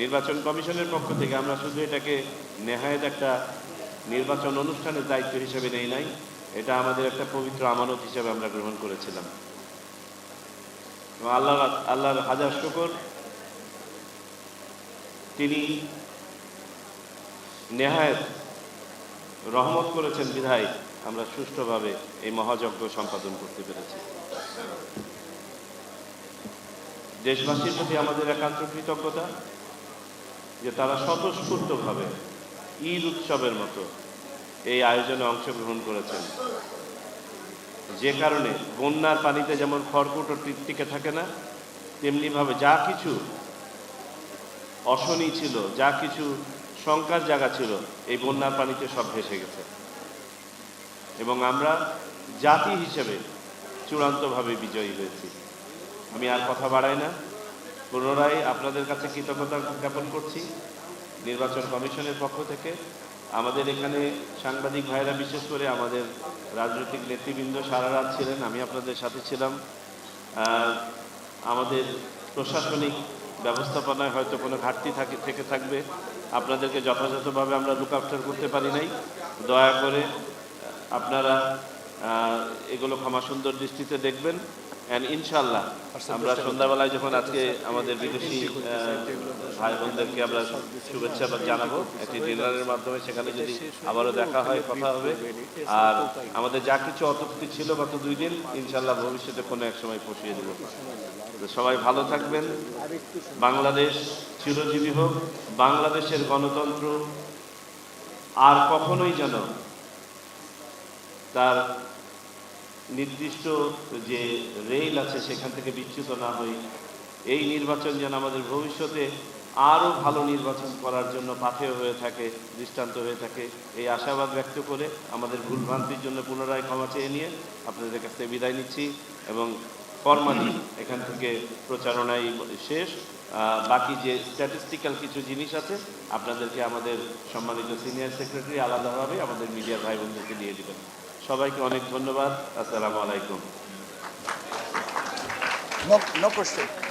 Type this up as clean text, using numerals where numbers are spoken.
নির্বাচন কমিশনের পক্ষ থেকে আমরা শুধু এটাকে নেহায়েত একটা নির্বাচন অনুষ্ঠানের দায়িত্ব হিসেবে নেই নাই, এটা আমাদের একটা পবিত্র আমানত হিসেবে আমরা গ্রহণ করেছিলাম। আল্লাহর হাজার শুকর, তিনি নেহায়েত রহমত করেছেন বিধায় আমরা সুষ্ঠুভাবে এই মহাযজ্ঞ সম্পাদন করতে পেরেছি। দেশবাসীর প্রতি আমাদের একান্ত কৃতজ্ঞতা যে তারা স্বতঃস্ফূর্তভাবে ঈদ উৎসবের মতো এই আয়োজনে অংশগ্রহণ করেছেন, যে কারণে বন্যার পানিতে যেমন খড়কুটো টিকে থাকে না, তেমনিভাবে যা কিছু অশনি ছিল, যা কিছু শঙ্কার জায়গা ছিল, এই বন্যার পানিতে সব ভেসে গেছে এবং আমরা জাতি হিসেবে চূড়ান্তভাবে বিজয়ী হয়েছি। আমি আর কথা বাড়াই না, পুনরায় আপনাদের কাছে কৃতজ্ঞতা জ্ঞাপন করছি নির্বাচন কমিশনের পক্ষ থেকে। আমাদের এখানে সাংবাদিক ভাইরা, বিশেষ করে আমাদের রাজনৈতিক নেতৃবৃন্দ সারা রাত ছিলেন, আমি আপনাদের সাথে ছিলাম। আমাদের প্রশাসনিক ব্যবস্থাপনায় হয়তো কোনো ঘাটতি থেকে থাকবে, আপনাদেরকে যথাযথভাবে আমরা লুক আফটার করতে পারি নাই। দয়া করে আপনারা এগুলো ক্ষমা সুন্দর দৃষ্টিতে দেখবেন। অ্যান্ড ইনশাল্লাহ আমরা সন্ধ্যাবেলায় যখন আজকে আমাদের বিদেশি ভাই বোনদেরকে আমরা শুভেচ্ছা জানাবো একটি ডিনারের মাধ্যমে, সেখানে যদি আবারও দেখা হয়, কথা হবে। আর আমাদের যা কিছু অতর্কি ছিল গত 2 দিন, ইনশাল্লাহ ভবিষ্যতে কোনো এক সময় পুষিয়ে দেব। সবাই ভালো থাকবেন। বাংলাদেশ চিরজীবী হোক। বাংলাদেশের গণতন্ত্র আর কখনোই যেন তার নির্দিষ্ট যে রেল আছে সেখান থেকে বিচ্যুত না হই। এই নির্বাচন যেন আমাদের ভবিষ্যতে আরও ভালো নির্বাচন করার জন্য পাথেয় হয়ে থাকে, দৃষ্টান্ত হয়ে থাকে, এই আশাবাদ ব্যক্ত করে আমাদের ভুলভ্রান্তির জন্য পুনরায় ক্ষমা চেয়ে নিয়ে আপনাদের কাছ থেকে বিদায় নিচ্ছি এবং ফরমালি এখান থেকে প্রচারণাই শেষ। বাকি যে স্ট্যাটিস্টিক্যাল কিছু জিনিস আছে আপনাদেরকে আমাদের সম্মানিত সিনিয়র সেক্রেটারি আলাদাভাবে আমাদের মিডিয়ার ভাই বোনদেরকে দিয়ে দেবেন। সবাইকে অনেক ধন্যবাদ। আসসালামু আলাইকুম। No question.